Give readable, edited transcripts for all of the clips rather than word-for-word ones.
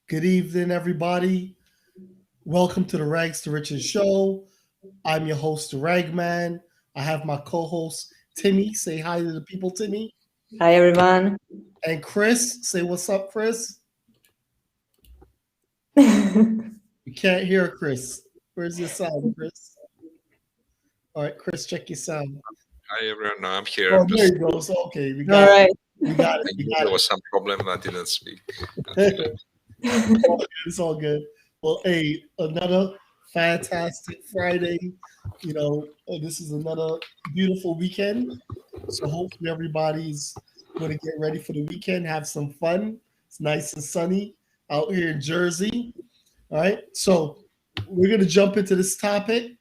Good evening, everybody. Welcome to the Rags to Riches show. I'm your host, Ragman. I have my co-host Timmy. Say hi to the people, Timmy. Hi everyone. And Chris. Say what's up, Chris. You can't hear Chris. Where's your sound, Chris? All right, Chris, check your sound. Hi everyone, no, I'm here. Oh, there you go. So okay, we All got right. it. We got it. I We knew got there it. was some problem. I didn't speak. until It's all good. Well, hey, another fantastic Friday. This is another beautiful weekend. So hopefully everybody's going to get ready for the weekend, have some fun. It's nice and sunny out here in Jersey. All right. So we're going to jump into this topic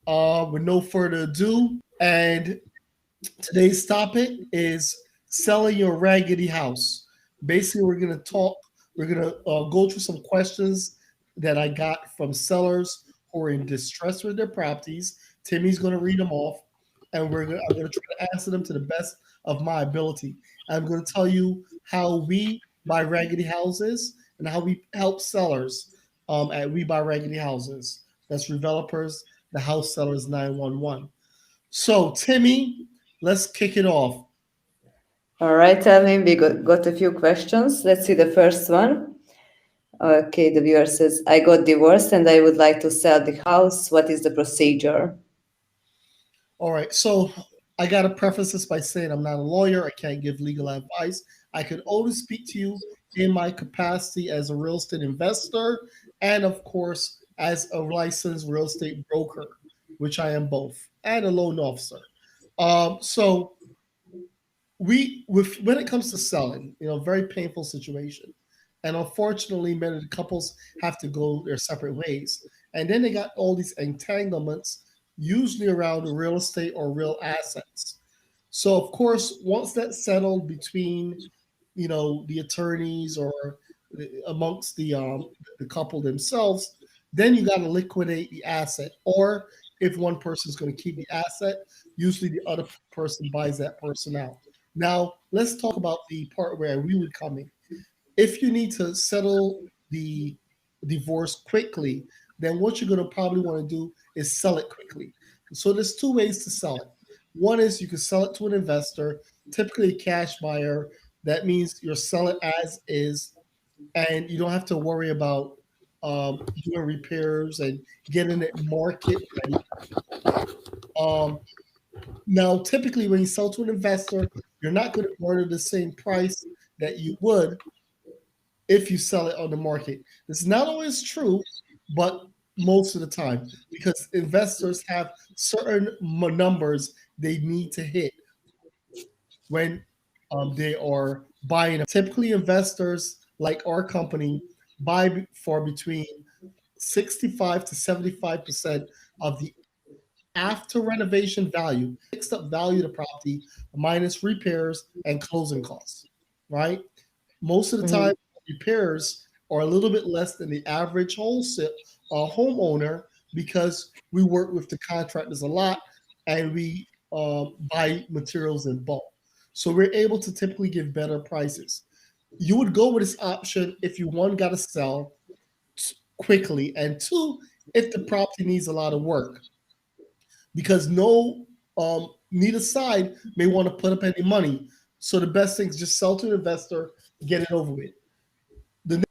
with no further ado. And today's topic is selling your raggedy house. Basically, we're going to go through some questions that I got from sellers who are in distress with their properties. Timmy's going to read them off, and I'm going to try to answer them to the best of my ability. I'm going to tell you how we buy raggedy houses and how we help sellers at We Buy Raggedy Houses. That's developers, the house sellers 911. So, Timmy, let's kick it off. All right, tell me, we got a few questions. Let's see the first one. Okay, the viewer says, I got divorced and I would like to sell the house. What is the procedure? All right, so I got to preface this by saying I'm not a lawyer. I can't give legal advice. I can only speak to you in my capacity as a real estate investor and, of course, as a licensed real estate broker, which I am both, and a loan officer. So when it comes to selling, very painful situation, and unfortunately, many of the couples have to go their separate ways, and then they got all these entanglements, usually around real estate or real assets. So, of course, once that's settled between, the attorneys or amongst the couple themselves, then you got to liquidate the asset. Or if one person is going to keep the asset, usually the other person buys that person out. Now, let's talk about the part where we would come in. If you need to settle the divorce quickly, then what you're going to probably want to do is sell it quickly. So there's two ways to sell it. One is you can sell it to an investor, typically a cash buyer. That means you're selling as is, and you don't have to worry about doing repairs and getting it market ready. Um, Now, typically, when you sell to an investor, you're not going to order the same price that you would if you sell it on the market. This is not always true, but most of the time, because investors have certain numbers they need to hit when they are buying. Typically, investors like our company buy for between 65 to 75% of the after renovation value, fixed up value of the property minus repairs and closing costs, right? Most of the Mhm. time, repairs are a little bit less than the average wholesale homeowner because we work with the contractors a lot and we buy materials in bulk. So we're able to typically give better prices. You would go with this option if you one got to sell quickly and two if the property needs a lot of work because neither side may want to put up any money. So the best thing is just sell to an investor, get it over with. The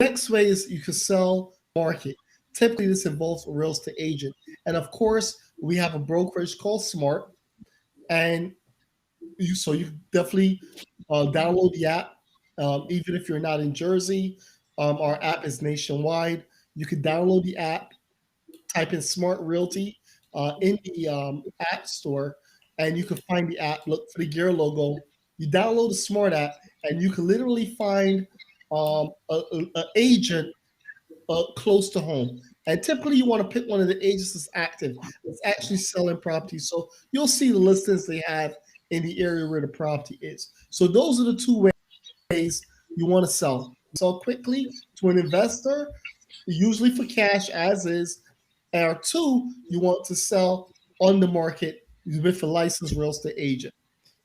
next way is you can sell market. Typically, this involves a real estate agent, and of course, we have a brokerage called Smart, and you definitely download the app. Even if you're not in Jersey, our app is nationwide. You can download the app, type in Smart Realty in the App Store, and you can find the app. Look for the gear logo. You download the Smart app, and you can literally find an agent close to home. And typically, you want to pick one of the agents that's active, that's actually selling property. So you'll see the listings they have in the area where the property is. So those are the two ways you want to sell. Sell quickly to an investor, usually for cash as is, or two, you want to sell on the market with a licensed real estate agent.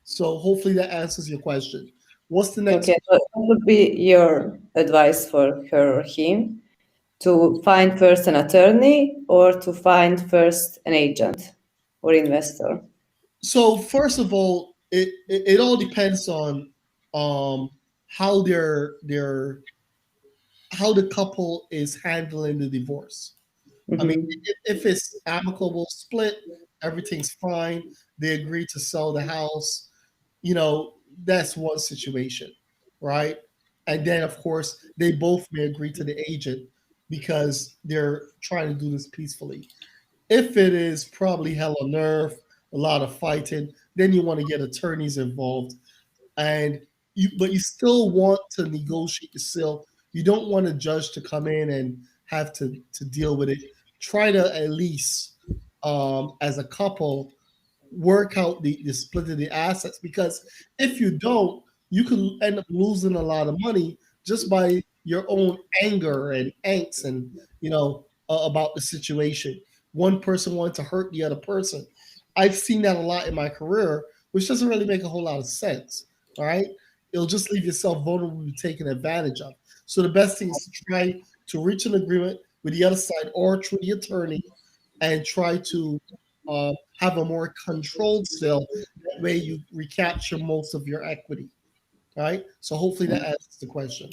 So hopefully that answers your question. What's the next? Okay, so what would be your advice for her or him to find first an attorney or to find first an agent or investor? So first of all, it all depends on how how the couple is handling the divorce. I mean, Mhm. if it's amicable split, everything's fine. They agree to sell the house. You know, that's one situation, right? And then, of course, they both may agree to the agent because they're trying to do this peacefully. If it is probably hell on earth, a lot of fighting, then you want to get attorneys involved, and but you still want to negotiate the sale. You don't want a judge to come in and have to deal with it. Try to at least, as a couple, work out the split of the assets, because if you don't, you can end up losing a lot of money just by your own anger and angst, and about the situation. One person wanted to hurt the other person. I've seen that a lot in my career, which doesn't really make a whole lot of sense. All right, it'll just leave yourself vulnerable to be taken advantage of. So the best thing is to try to reach an agreement with the other side or through the attorney, and try to have a more controlled sale. That way, you recapture most of your equity. All right. So hopefully that answers the question.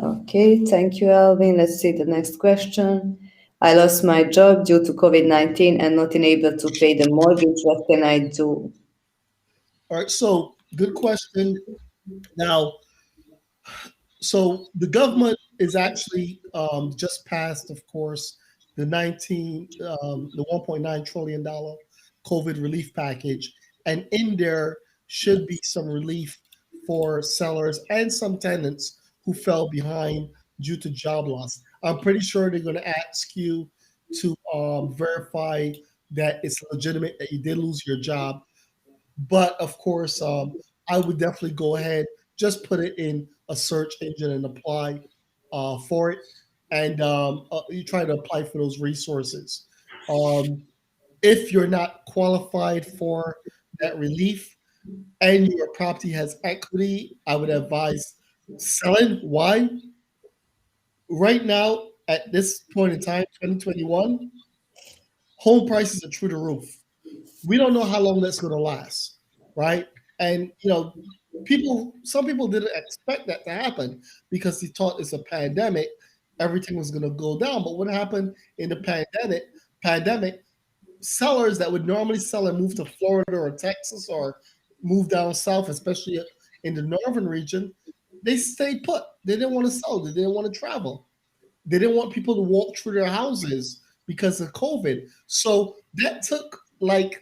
Okay, thank you, Alvin. Let's see the next question. I lost my job due to COVID-19 and not able to pay the mortgage. What can I do? All right. So good question. Now, so the government is actually just passed, of course, the 1.9 trillion dollar COVID relief package, and in there should be some relief for sellers and some tenants who fell behind due to job loss. I'm pretty sure they're going to ask you to verify that it's legitimate that you did lose your job, but of course, I would definitely go ahead, just put it in a search engine and apply for it, and you try to apply for those resources. Um, if you're not qualified for that relief and your property has equity, I would advise selling. Why? Right now, at this point in time, 2021, home prices are through the roof. We don't know how long that's going to last, right? And some people didn't expect that to happen because they thought it's a pandemic, everything was going to go down. But what happened in the pandemic, sellers that would normally sell and move to Florida or Texas or move down south, especially in the northern region, they stayed put. They didn't want to sell. They didn't want to travel. They didn't want people to walk through their houses because of COVID. So that took like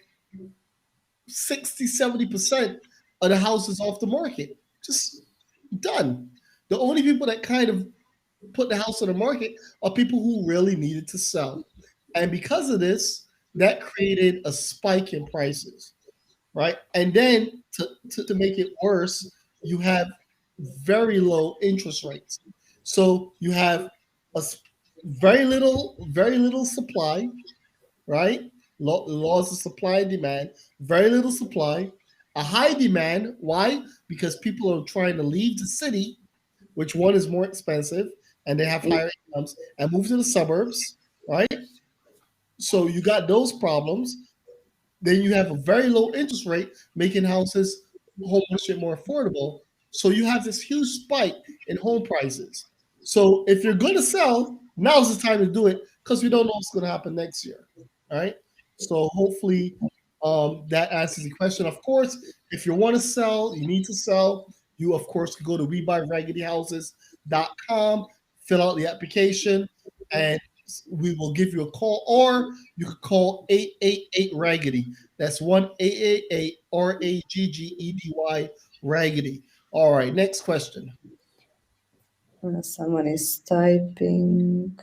60-70% of the houses off the market. Just done. The only people that kind of put the house on the market are people who really needed to sell. And because of this, that created a spike in prices, right? And then to make it worse, you have very low interest rates. So you have a very little supply, right? Laws of supply and demand, very little supply, a high demand. Why? Because people are trying to leave the city, which one is more expensive, and they have higher incomes, and move to the suburbs, right? So you got those problems. Then you have a very low interest rate, making houses homeownership more affordable. So you have this huge spike in home prices. So if you're going to sell, now's the time to do it because we don't know what's going to happen next year. All right. So hopefully that answers the question. Of course, if you want to sell, you need to sell. You, of course, can go to webuyragedyhouses.com, fill out the application, and we will give you a call, or you could call 888 Raggedy. That's 1-888 RAGGEDY Raggedy. All right, next question. Someone is typing.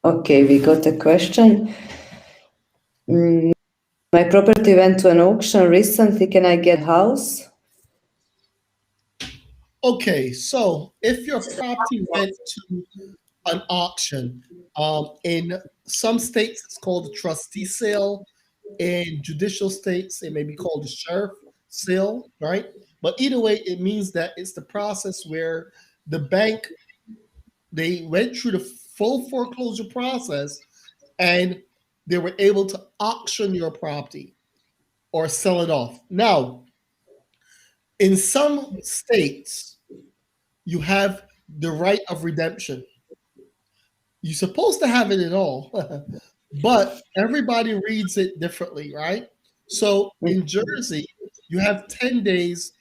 Okay, we got a question. My property went to an auction recently. Can I get a house? Okay, so if your property went to an auction, in some states it's called a trustee sale. In judicial states, it may be called the sheriff sale, right? But either way, it means that it's the process where the bank, they went through the full foreclosure process and they were able to auction your property or sell it off. Now, in some states, you have the right of redemption. You're supposed to have it in all, but everybody reads it differently, right? So in Jersey, you have 10 days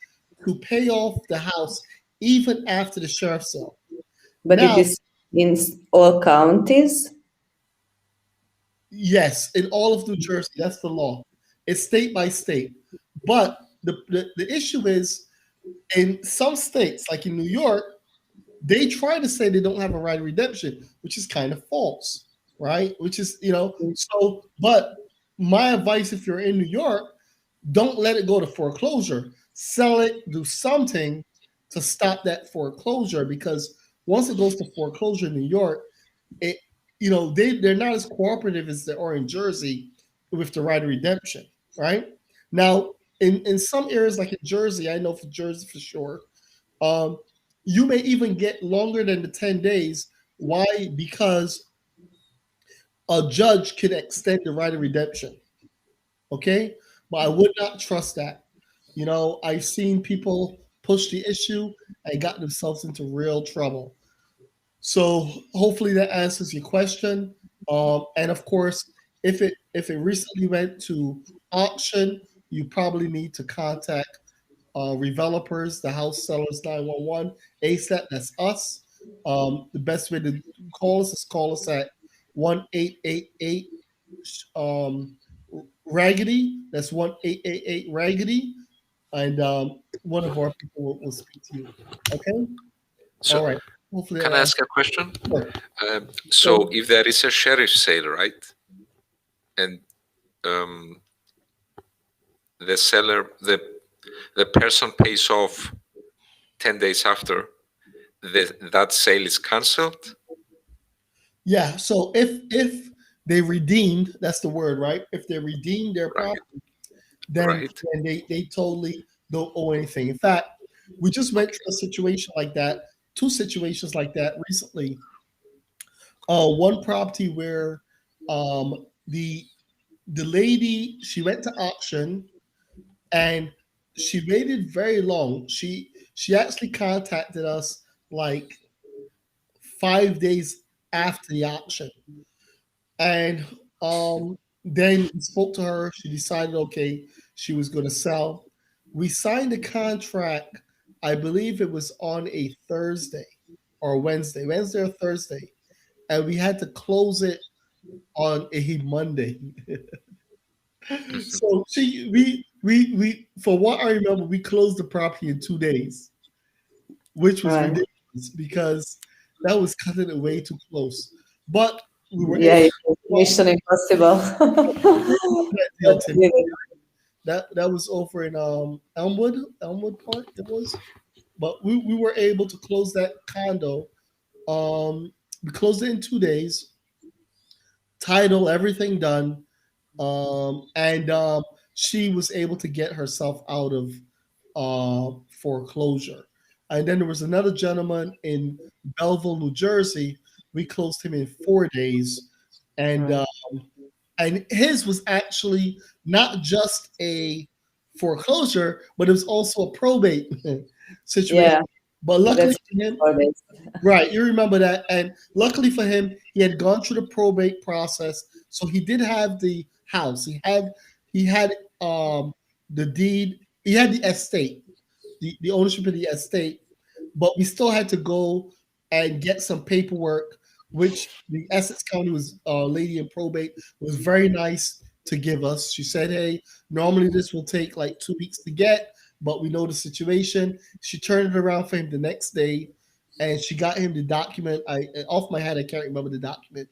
to pay off the house even after the sheriff's sale. But it Now, is in all counties. yes, in all of New Jersey, that's the law. It's state by state. But the issue is in some states, like in New York, they try to say they don't have a right of redemption, which is kind of false, right? Which is, so, but my advice if you're in New York, don't let it go to foreclosure. Sell it, do something to stop that foreclosure, because once it goes to foreclosure in New York, it they're not as cooperative as they are in Jersey with the right of redemption, right? Now, in some areas like in Jersey, I know for Jersey for sure, you may even get longer than the 10 days. Why? Because a judge can extend the right of redemption. Okay? But I would not trust that. I've seen people push the issue and got themselves into real trouble. So hopefully that answers your question. And of course, if it recently went to auction, you probably need to contact developers, the house sellers 911 ASAP. That's us. The best way to call us at 1-888 Raggedy. That's 1-888 Raggedy, and one of our people will speak to you. Okay. So, all right. Hopefully can I ask a question? Sure. So, if there is a sheriff sale, right, and the seller, the person pays off 10 days after, that sale is cancelled? Yeah. So if they redeemed, that's the word, right? If they redeemed their property, then they totally don't owe anything. In fact, we just went through a situation like that, two situations like that recently. One property where the lady, she went to auction and she waited very long. She actually contacted us like 5 days after the auction. And then we spoke to her. She decided, okay, she was going to sell. We signed the contract, I believe it was on a Thursday or Wednesday or Thursday. And we had to close it on a Monday. So we for what I remember, we closed the property in 2 days, which was ridiculous because that was cutting it way too close. But we were Mission Impossible. that was over in Elmwood Park. It was, but we were able to close that condo. We closed it in 2 days. Title, everything done, and she was able to get herself out of foreclosure. And then there was another gentleman in Belleville, New Jersey. We closed him in 4 days, and his was actually not just a foreclosure, but it was also a probate situation. Yeah. But luckily for him, right, you remember that, and luckily for him, he had gone through the probate process, so he did have the house. He had the deed. He had the estate, the ownership of the estate, but we still had to go and get some paperwork, which the Essex County lady in probate was very nice to give us. She said, "Hey, normally this will take like 2 weeks to get, but we know the situation." She turned it around for him the next day, and she got him the document. Off my head, I can't remember the document,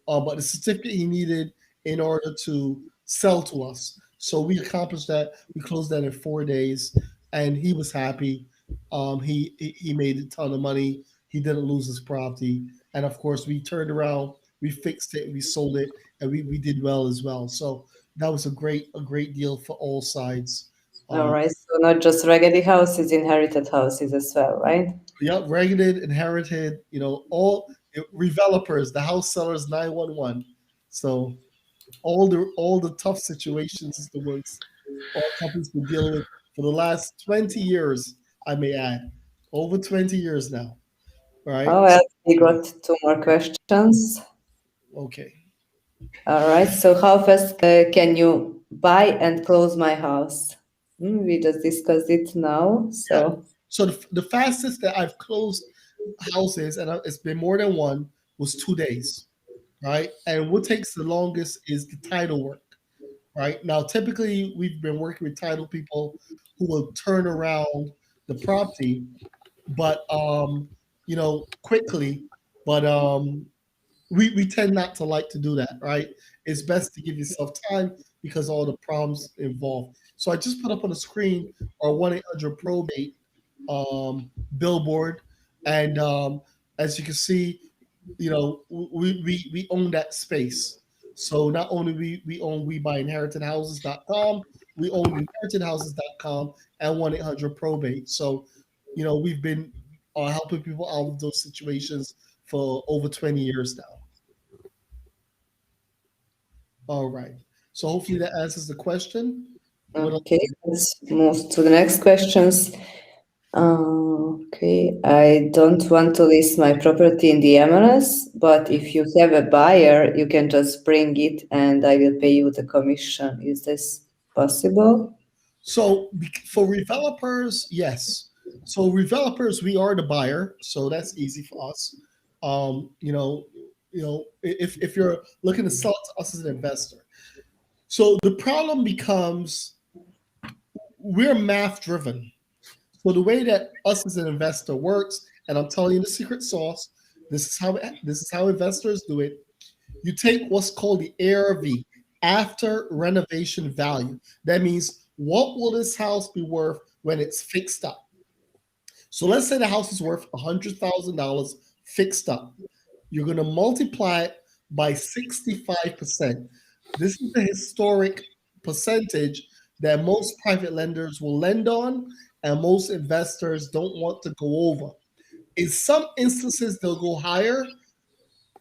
but the certificate he needed in order to sell to us. So we accomplished that. We closed that in 4 days, and he was happy. He made a ton of money. He didn't lose his property, and of course, we turned around, we fixed it, we sold it, and we did well as well. So that was a great deal for all sides. All right. So not just raggedy houses, inherited houses as well, right? Yep, ragged, inherited, all revelopers, the house sellers 911. So all the tough situations is the ones all companies been dealing with for the last 20 years, I may add. Over 20 years now. Right? Oh, well, we got two more questions. Okay. All right. So, how fast can you buy and close my house? We just discussed it now. Yeah. So, So the fastest that I've closed houses, and it's been more than one, was 2 days. Right? And what takes the longest is the title work. Right? Now, typically, we've been working with title people who will turn around the property, but quickly. But we tend not to like to do that, right? It's best to give yourself time because all the problems involved. So I just put up on the screen our 1-800 probate billboard, and as you can see, we own that space. So not only we own webuyinheritedhouses.com, we own inheritedhouses.com and 1-800 probate. So we've been helping people out of those situations for over 20 years now. All right. So hopefully that answers the question. What else? okay, let's move to the next questions. Okay, I don't want to list my property in the MLS, but if you have a buyer, you can just bring it and I will pay you the commission. Is this possible? So for revelopers, yes. So revelopers, we are the buyer, so that's easy for us. If you're looking to sell it to us as an investor. So the problem becomes we're math driven. So the way that us as an investor works, and I'm telling you the secret sauce, this is how investors do it. You take what's called the ARV, after renovation value. That means what will this house be worth when it's fixed up? So let's say the house is worth $100,000 fixed up. You're going to multiply it by 65%. This is the historic percentage that most private lenders will lend on and most investors don't want to go over. In some instances, they'll go higher,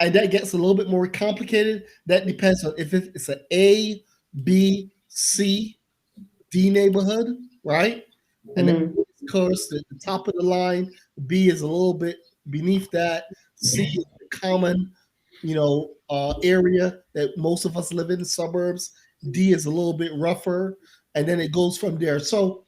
and that gets a little bit more complicated. That depends on if it's an A, B, C, D neighborhood, right? And then, of course, the top of the line, B is a little bit beneath that. C is the common, area that most of us live in, the suburbs. D is a little bit rougher, and then it goes from there. So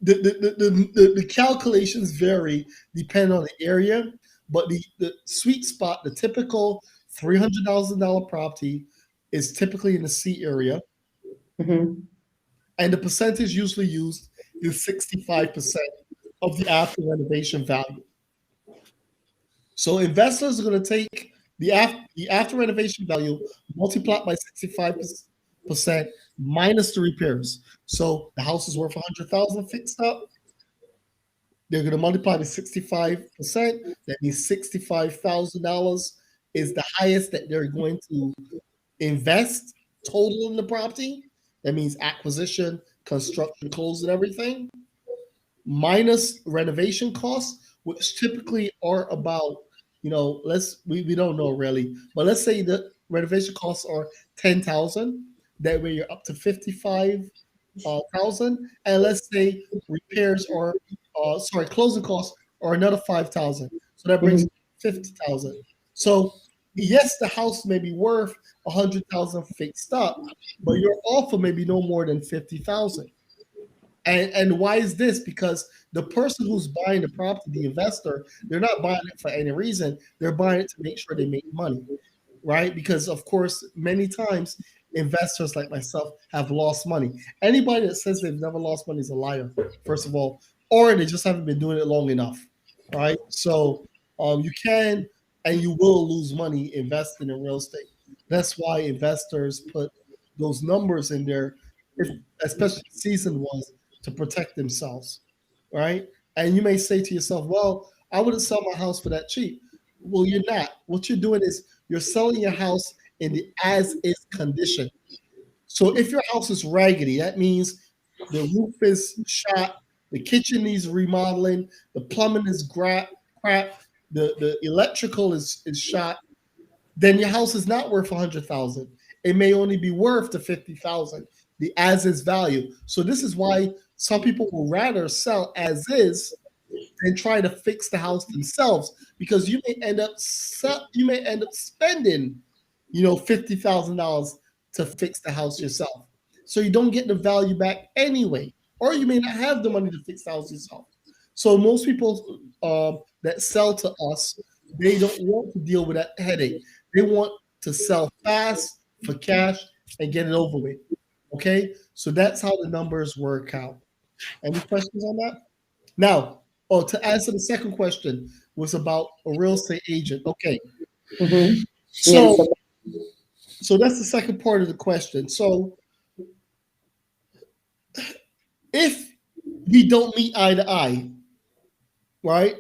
the calculations vary depending on the area, but the sweet spot, the typical $300,000 property is typically in the C area, Mhm. and the percentage usually used is 65% of the after renovation value. So investors are going to take the after renovation value, multiply it by 65% minus the repairs. So the house is worth 100,000 fixed up. They're going to multiply by 65%. That means $65,000 is the highest that they're going to invest total in the property. That means acquisition, construction, close, and everything, minus renovation costs, which typically are about, we don't know really, but let's say the renovation costs are 10,000. That way you're up to 55,000, and let's say repairs are, closing costs are another 5,000. So that brings 50,000. So yes, the house may be worth 100,000 fixed up, but your offer may be no more than 50,000. And why is this? Because the person who's buying the property, the investor, they're not buying it for any reason. They're buying it to make sure they make money, right? Because of course, many times investors like myself have lost money. Anybody that says they've never lost money is a liar, first of all, or they just haven't been doing it long enough, right? So you can and you will lose money investing in real estate. That's why investors put those numbers in there, especially seasoned ones, to protect themselves, right? And you may say to yourself, well, I wouldn't sell my house for that cheap. Well, you're not. What you're doing is you're selling your house in the as is condition. So if your house is raggedy, that means the roof is shot, the kitchen needs remodeling, the plumbing is crap, the electrical is shot, then your house is not worth 100,000. It may only be worth the 50,000, the as is value. So this is why some people will rather sell as is than try to fix the house themselves, because you may end up spending, $50,000 to fix the house yourself. So you don't get the value back anyway, or you may not have the money to fix the house yourself. So most people that sell to us, they don't want to deal with that headache. They want to sell fast for cash and get it over with. Okay, so that's how the numbers work out. Any questions on that? Now, to answer the second question was about a real estate agent. Okay, Mhm. so Yes. so that's the second part of the question. So if we don't meet eye to eye, right,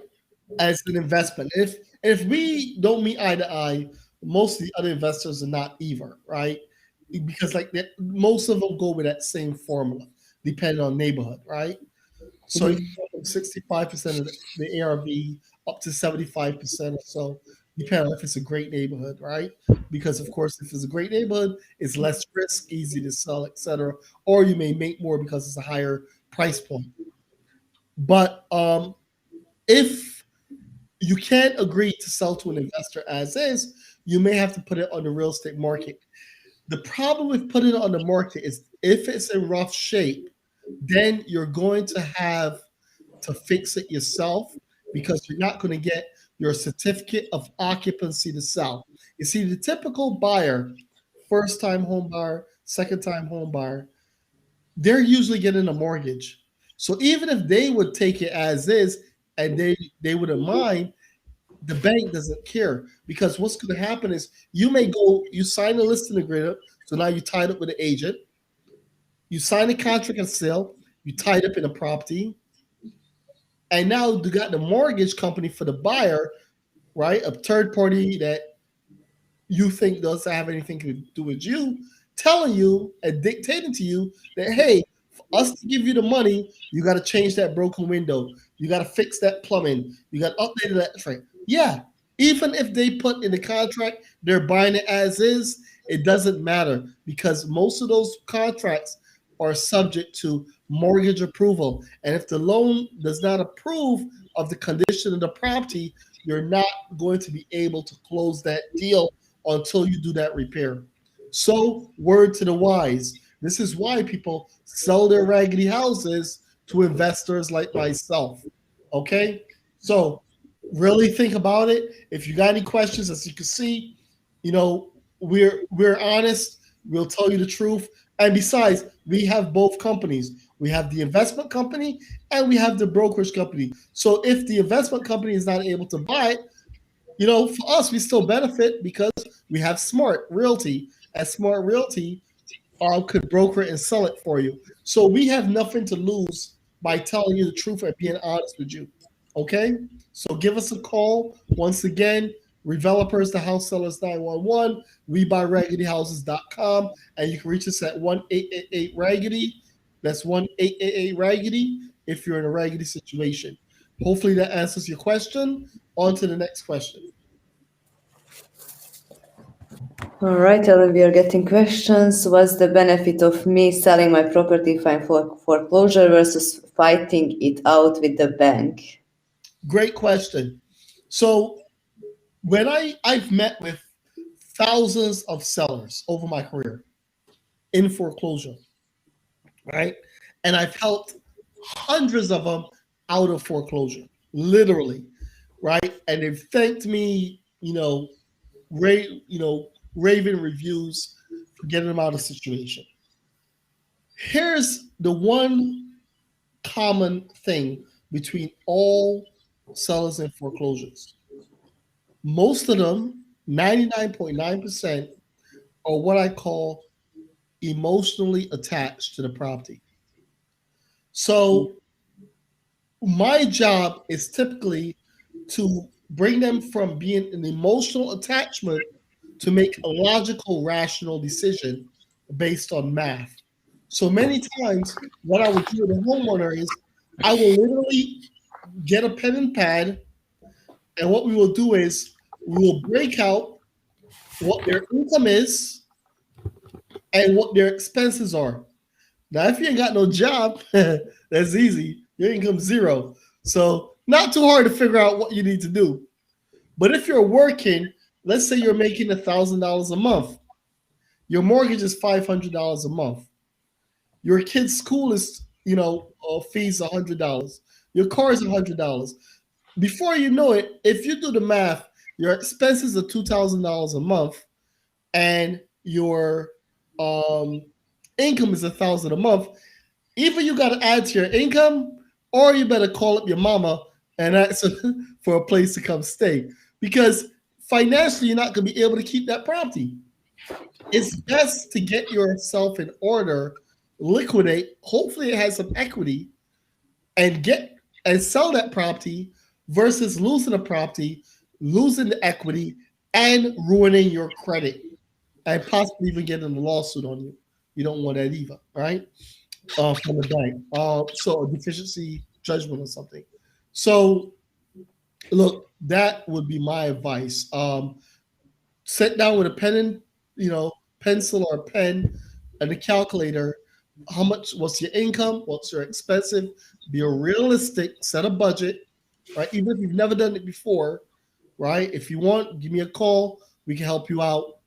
as an investment, if we don't meet eye to eye, most of the other investors are not either, right? Because like that, most of them go with that same formula, depending on neighborhood, right? So you Mhm. can go from 65% of the ARV up to 75% or so, depending on if it's a great neighborhood, right? Because of course, if it's a great neighborhood, it's less risk, easy to sell, etc. Or you may make more because it's a higher price point. But if you can't agree to sell to an investor as is, you may have to put it on the real estate market. The problem with putting it on the market is if it's in rough shape, then you're going to have to fix it yourself because you're not going to get your certificate of occupancy to sell. You see, the typical buyer, first time home buyer, second time home buyer, they're usually getting a mortgage. So even if they would take it as is and they wouldn't mind, the bank doesn't care because what's going to happen is you sign a listing agreement, so now you tied up with an agent, you sign a contract of sale, you tied up in a property, and now you got the mortgage company for the buyer, right? A third party that you think doesn't have anything to do with you, telling you and dictating to you that, hey, for us to give you the money, you got to change that broken window. You got to fix that plumbing. You got to update that frame. Yeah, even if they put in the contract they're buying it as is, it doesn't matter because most of those contracts are subject to mortgage approval. And if the loan does not approve of the condition of the property, you're not going to be able to close that deal until you do that repair. So, word to the wise. This is why people sell their raggedy houses to investors like myself. Okay? So, really think about it. If you got any questions, as you can see, we're honest. We'll tell you the truth. And besides, we have both companies. We have the investment company and we have the brokerage company. So if the investment company is not able to buy it, for us, we still benefit because we have Smart Realty. And Smart Realty could broker it and sell it for you. So we have nothing to lose by telling you the truth and being honest with you. Okay? So give us a call. Once again, Revelopers, the House Sellers 911, webuyragedyhouses.com, and you can reach us at 1-888-RAGGEDY. That's 1-888-RAGGEDY if you're in a raggedy situation. Hopefully that answers your question. On to the next question. All right, Ellen, we are getting questions. What's the benefit of me selling my property if I'm foreclosure versus fighting it out with the bank? Great question. So when I've met with thousands of sellers over my career in foreclosure, right? And I've helped hundreds of them out of foreclosure, literally, right? And they've thanked me, raving reviews for getting them out of the situation. Here's the one common thing between all sellers and foreclosures. Most of them, 99.9%, are what I call emotionally attached to the property. So my job is typically to bring them from being an emotional attachment to make a logical, rational decision based on math. So many times, what I would do with a homeowner is I will literally get a pen and pad, and what we will do is we will break out what their income is and what their expenses are. Now, if you ain't got no job, that's easy. Your income's zero. So not too hard to figure out what you need to do. But if you're working, let's say you're making $1,000 a month, your mortgage is $500 a month. Your kid's school is, fees $100. Your car is $100. Before you know it, if you do the math, your expenses are $2,000 a month, and your income is $1,000 a month. Either you got to add to your income, or you better call up your mama and ask for a place to come stay, because financially you're not going to be able to keep that property. It's best to get yourself in order, liquidate. Hopefully, it has some equity, and sell that property versus losing the property, losing the equity, and ruining your credit, and possibly even getting a lawsuit on you. You don't want that either, right? From the bank. So a deficiency judgment or something. So look, that would be my advice. Sit down with a pen and pencil or a pen and a calculator. What's your income? What's your expensive? Be realistic, set a budget, right? Even if you've never done it before, right? If you want, give me a call. We can help you out.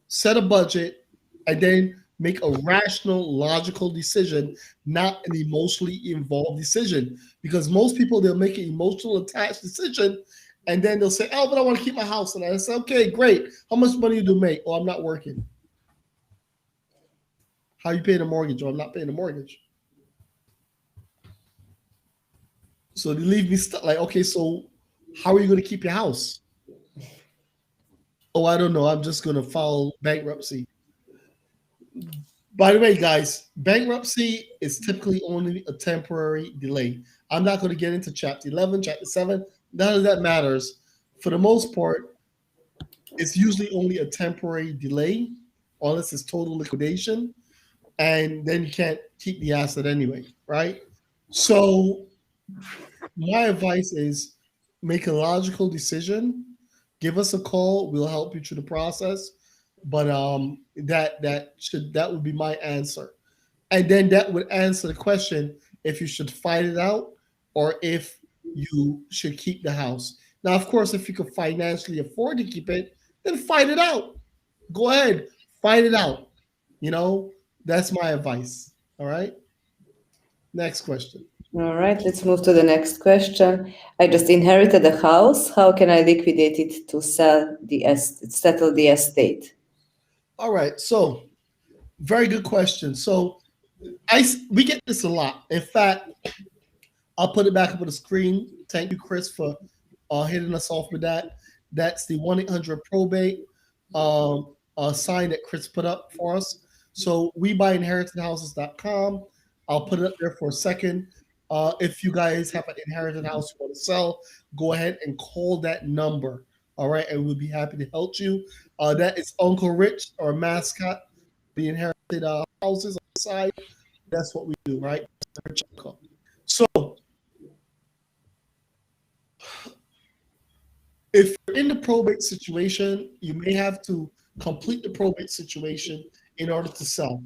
Set a budget, and then make a rational, logical decision, not an emotionally involved decision. Because most people, they'll make an emotional attached decision, and then they'll say, oh, but I want to keep my house. And I say, okay, great. How much money do you make? Oh, I'm not working. How you paying the mortgage? Oh, I'm not paying the mortgage. So they leave me stuck. Like, okay, so how are you going to keep your house? Oh, I don't know. I'm just going to file bankruptcy. By the way, guys, bankruptcy is typically only a temporary delay. I'm not going to get into Chapter 11, Chapter 7. None of that matters. For the most part, it's usually only a temporary delay, unless it's total liquidation, and then you can't keep the asset anyway, right? So my advice is make a logical decision. Give us a call. We'll help you through the process. But that would be my answer. And then that would answer the question if you should fight it out or if you should keep the house. Now, of course, if you can financially afford to keep it, then fight it out. Go ahead, fight it out. That's my advice. All right. Next question. All right, let's move to the next question. I just inherited a house. How can I liquidate it to settle the estate? All right. So, very good question. So, we get this a lot. In fact, I'll put it back up on the screen. Thank you, Chris, for hitting us off with that. That's the 1-800-probate sign that Chris put up for us. So webuyinheritedhouses.com. I'll put it up there for a second. If you guys have an inherited house you want to sell, go ahead and call that number. All right, and we'll be happy to help you. That is Uncle Rich, our mascot, the inherited houses on the side. That's what we do, right? So if you're in the probate situation, you may have to complete the probate situation in order to sell.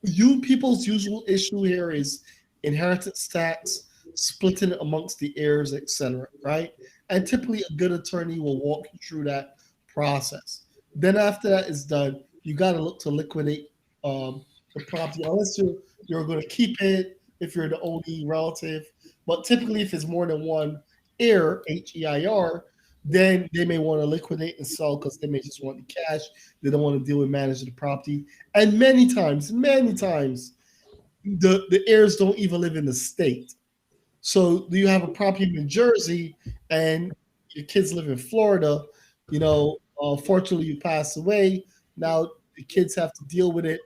People's usual issue here is inheritance tax, splitting it amongst the heirs, etc. Right? And typically, a good attorney will walk you through that process. Then, after that is done, you got to look to liquidate the property, unless you're going to keep it if you're the only relative. But typically, if it's more than one heir, HEIR, then they may want to liquidate and sell because they may just want the cash. They don't want to deal with managing the property. And many times, the heirs don't even live in the state. So do you have a property in Newjersey and your kids live in Florida? Fortunately, you pass away. Now the kids have to deal with it.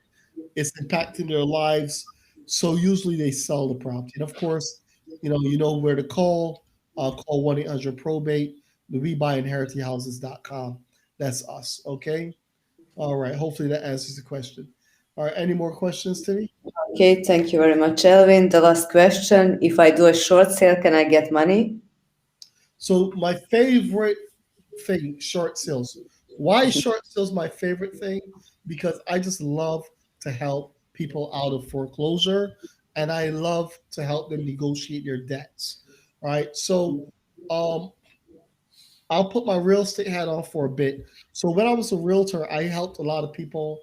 It's impacting their lives. So usually they sell the property. And of course, you know where to call. Call 1-800-probate. The webuyinheritedhouses.com. That's us. Okay. All right. Hopefully that answers the question. All right, any more questions, Timmy? Okay, thank you very much, Elvin. The last question: if I do a short sale, can I get money? So my favorite thing, short sales. Why is short sales my favorite thing? Because I just love to help people out of foreclosure, and I love to help them negotiate their debts. Right. So um, I'll put my real estate hat on for a bit. So when I was a realtor, I helped a lot of people,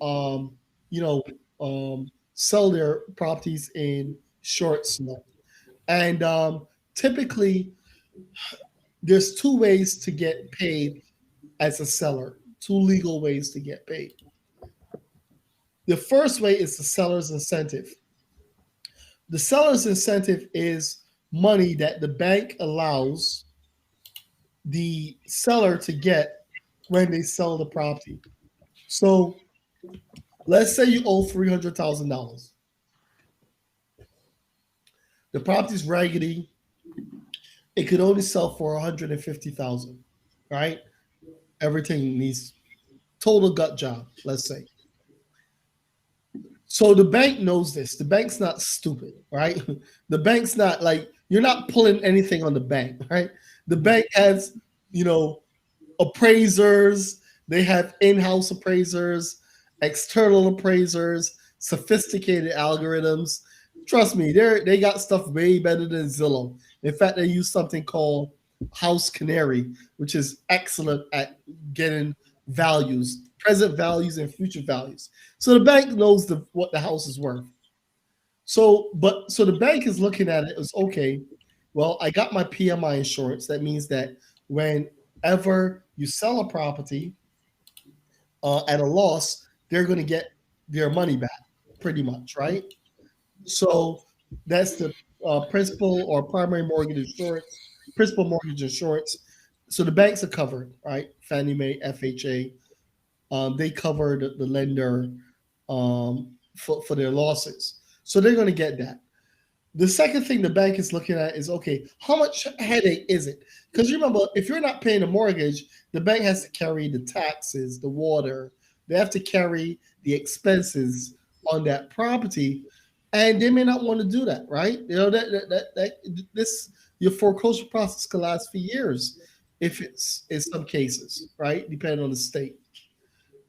um, you know, sell their properties in short sale. And typically, there's two ways to get paid as a seller, two legal ways to get paid. The first way is the seller's incentive. The seller's incentive is money that the bank allows the seller to get when they sell the property. So let's say you owe $300,000. The property's raggedy. It could only sell for 150,000, right? Everything needs total gut job, let's say. So the bank knows this. The bank's not stupid, right? The bank's not like you're not pulling anything on the bank, right? The bank has, you know, appraisers, they have in-house appraisers, external appraisers, sophisticated algorithms. Trust me, they got stuff way better than Zillow. In fact, they use something called House Canary, which is excellent at getting values, present values and future values. So the bank knows what the house is worth. So the bank is looking at it as okay. Well, I got my PMI insurance. That means that whenever you sell a property at a loss, they're going to get their money back, pretty much, right? So that's the principal or primary mortgage insurance, principal mortgage insurance. So the banks are covered, right? Fannie Mae, FHA, they cover the lender for their losses. So they're going to get that. The second thing the bank is looking at is okay, how much headache is it? Because remember, if you're not paying a mortgage, the bank has to carry the taxes, the water, they have to carry the expenses on that property, and they may not want to do that, right? You know that this your foreclosure process can last for years if it's in some cases, right? Depending on the state.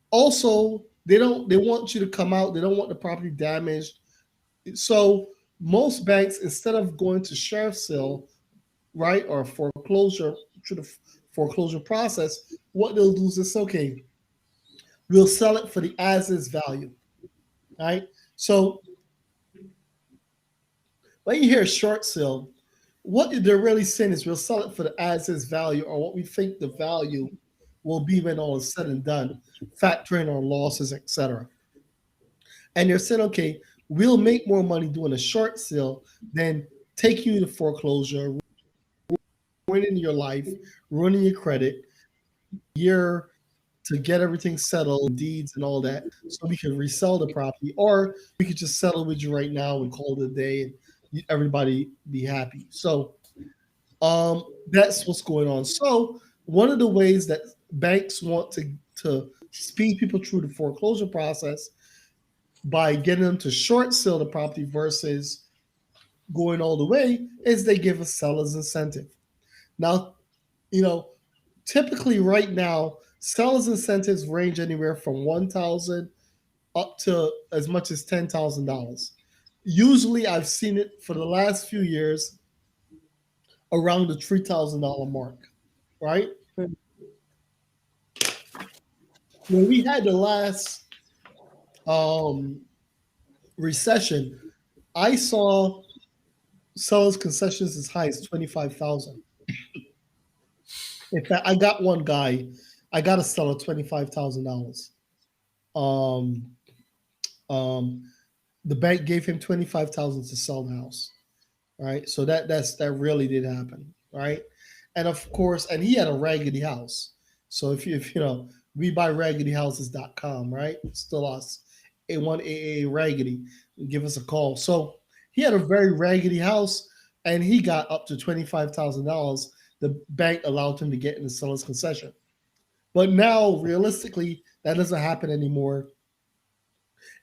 Also, they want you to come out, they don't want the property damaged. So most banks, instead of going to sheriff's sale, right, or foreclosure through the foreclosure process, what they'll do is it's okay. We'll sell it for the as is value, right? So when you hear short sale, what they're really saying is we'll sell it for the as is value or what we think the value will be when all is said and done, factoring on losses, etc. And they're saying, okay, we'll make more money doing a short sale than taking you to foreclosure, ruining your life, ruining your credit, year to get everything settled, deeds and all that, so we can resell the property, or we could just settle with you right now and call it a day and everybody be happy. So that's what's going on. So one of the ways that banks want to speed people through the foreclosure process by getting them to short sell the property versus going all the way is they give a seller's incentive. Now, you know, typically right now, sellers incentives range anywhere from 1,000 up to as much as $10,000. Usually I've seen it for the last few years around the $3,000 mark, right? When we had the last recession, I saw sellers concessions as high as 25,000. In fact, I got one guy, I got a seller $25,000. The bank gave him 25,000 to sell the house, right? So that really did happen, right? And of course, and he had a raggedy house. So if you know, webuyragedyhouses.com, right? Still us, A1AA Raggedy. Give us a call. So he had a very raggedy house, and he got up to $25,000. The bank allowed him to get in the seller's concession. But now, realistically, that doesn't happen anymore.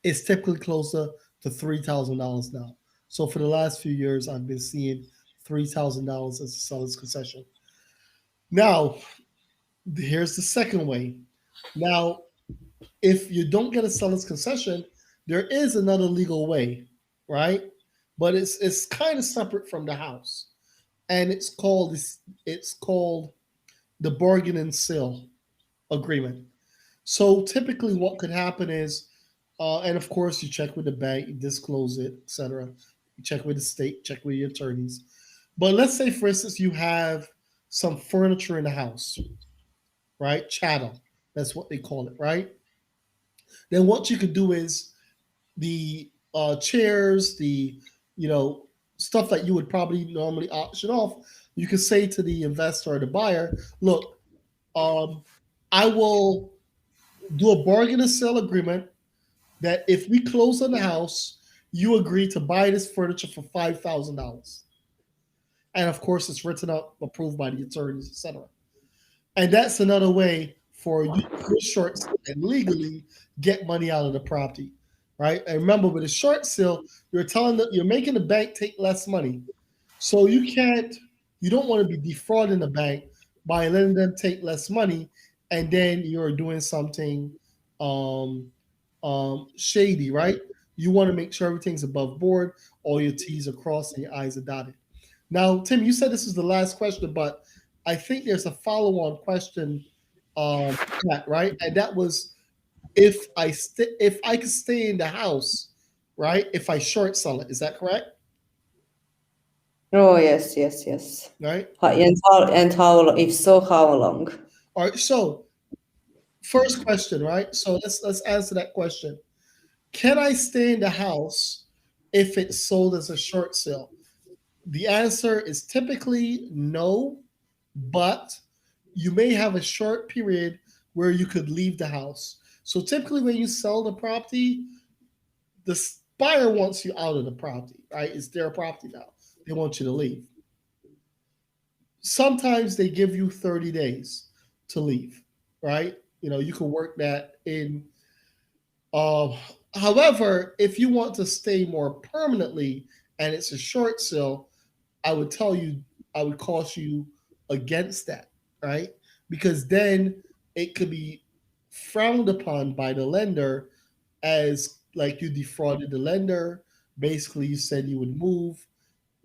It's typically closer to $3,000 now. So for the last few years, I've been seeing $3,000 as a seller's concession. Now, here's the second way. Now, if you don't get a seller's concession, there is another legal way, right? But it's kind of separate from the house, and it's called the bargain and sale agreement. So typically, what could happen is, and of course, you check with the bank, you disclose it, etc. You check with the state, check with your attorneys. But let's say, for instance, you have some furniture in the house, right? Chattel, that's what they call it, right? Then what you could do is the chairs, the you know stuff that you would probably normally auction off. You could say to the investor or the buyer, "Look, um, I will do a bargain and sale agreement that if we close on the house, you agree to buy this furniture for $5,000." And of course, it's written up, approved by the attorneys, etc. And that's another way for you to short sale and legally get money out of the property, right? And remember, with a short sale, you're making the bank take less money, so you don't want to be defrauding the bank by letting them take less money, and then you're doing something um, shady, right? You want to make sure everything's above board, all your T's are crossed and your I's are dotted. Now, Tim, you said this was the last question, but I think there's a follow-on question, right? And that was if I could stay in the house, right? If I short sell it, is that correct? Oh, yes, yes, yes. Right. If so, how long? All right. So, first question, right? So let's answer that question. Can I stay in the house if it's sold as a short sale? The answer is typically no, but you may have a short period where you could leave the house. So typically, when you sell the property, the buyer wants you out of the property, right? It's their property now. They want you to leave. Sometimes they give you 30 days to leave, right? You can work that in. Uh, However, if you want to stay more permanently and it's a short sale, I would tell you, I would caution you against that, right? Because then it could be frowned upon by the lender as like you defrauded the lender. Basically, you said you would move,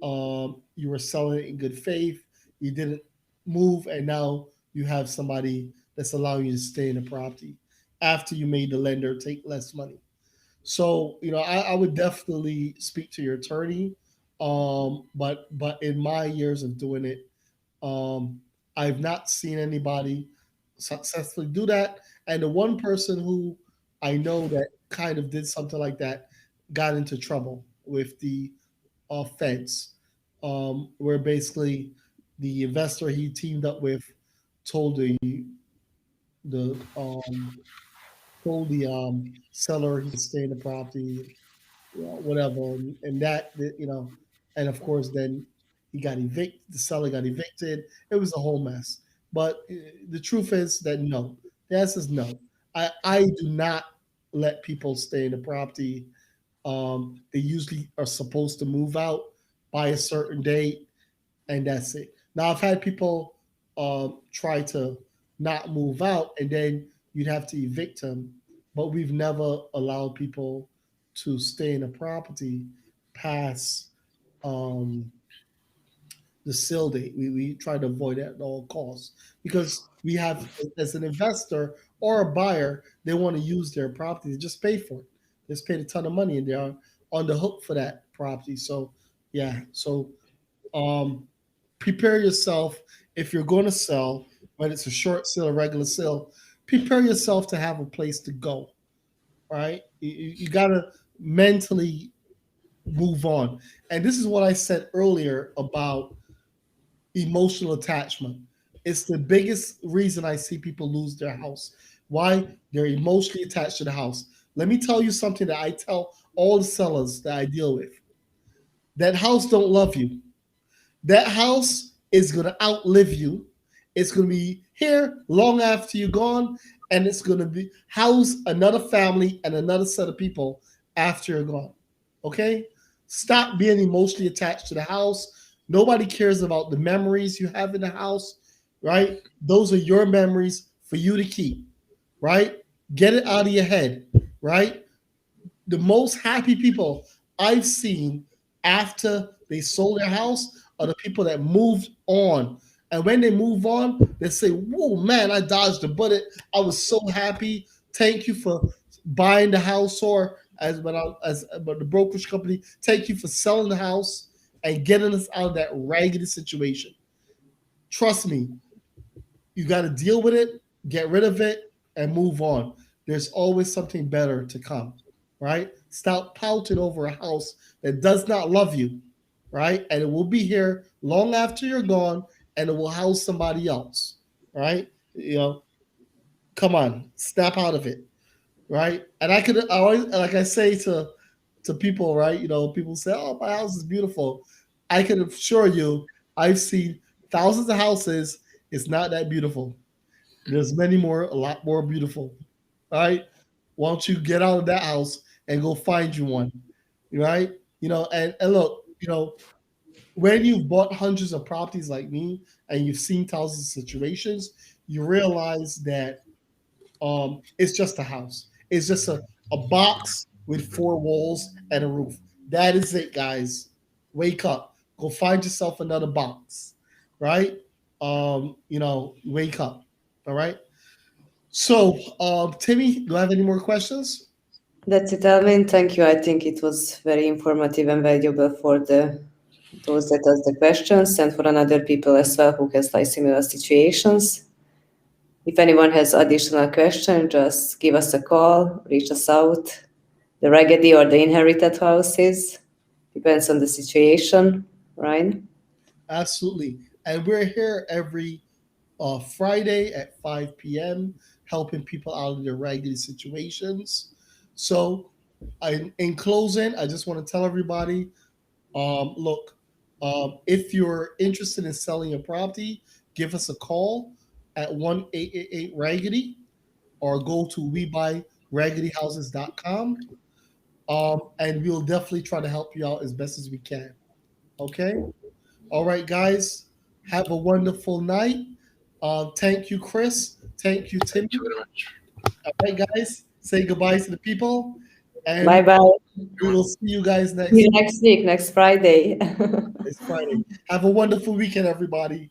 you were selling it in good faith, you didn't move, and now you have somebody that's allowing you to stay in the property after you made the lender take less money. So, I would definitely speak to your attorney. But in my years of doing it, I've not seen anybody successfully do that. And the one person who I know that kind of did something like that got into trouble with the feds, where basically the investor he teamed up with told the seller he could stay in the property, whatever, and and of course then he got evicted. The seller got evicted. It was a whole mess. But the truth is that no. The answer is no. I do not let people stay in the property. They usually are supposed to move out by a certain date, and that's it. Now I've had people try to not move out, and then you'd have to evict them. But we've never allowed people to stay in a property past um, the sale date. We try to avoid that at all costs because we have, as an investor or a buyer, they want to use their property. They just pay for it. They just paid a ton of money and they're on the hook for that property. So, yeah. So, um, prepare yourself if you're going to sell, whether it's a short sale or regular sale, prepare yourself to have a place to go, right? You got to mentally move on. And this is what I said earlier about emotional attachment. It's the biggest reason I see people lose their house. Why? They're emotionally attached to the house. Let me tell you something that I tell all the sellers that I deal with. That house don't love you. That house is going to outlive you. It's going to be here long after you're gone, and it's going to be house another family and another set of people after you're gone. Okay? Stop being emotionally attached to the house. Nobody cares about the memories you have in the house, right? Those are your memories for you to keep, right? Get it out of your head, right? The most happy people I've seen after they sold their house are the people that moved on. And when they move on, they say, "Whoa, man, I dodged a bullet. I was so happy. Thank you for buying the house," or but the brokerage company, "Thank you for selling the house and getting us out of that raggedy situation." Trust me, you got to deal with it, get rid of it, and move on. There's always something better to come, right? Stop pouting over a house that does not love you, right? And it will be here long after you're gone, and it will house somebody else, right? Come on, snap out of it, right? And I always, like I say to people, right? People say, "Oh, my house is beautiful." I can assure you, I've seen thousands of houses. It's not that beautiful. There's many more, a lot more beautiful. All right. Why don't you get out of that house and go find you one? Right? And look, when you've bought hundreds of properties like me and you've seen thousands of situations, you realize that it's just a house. It's just a box with four walls and a roof. That is it, guys. Wake up. Go find yourself another box. Right? Wake up. All right. So, Timmy, do I have any more questions? That's it, Alvin. Thank you. I think it was very informative and valuable for those that ask the questions and for another people as well who has like similar situations. If anyone has additional questions, just give us a call, reach us out. The raggedy or the inherited houses depends on the situation, right? Absolutely. And we're here every Friday at 5 p.m. helping people out of their raggedy situations. So, in closing, I just want to tell everybody, look, if you're interested in selling a property, give us a call at 1-888-RAGGEDY or go to webuyragedyhouses.com. And we'll definitely try to help you out as best as we can. Okay? All right, guys. Have a wonderful night. Thank you, Chris. Thank you, Timmy. Thank you very much. All right, guys. Say goodbye to the people. And Bye bye. we will see you guys next See you next week, next Friday. Friday. Have a wonderful weekend, everybody.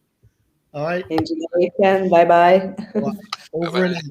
All right. Enjoy the weekend. Bye bye. Over Bye-bye. and out.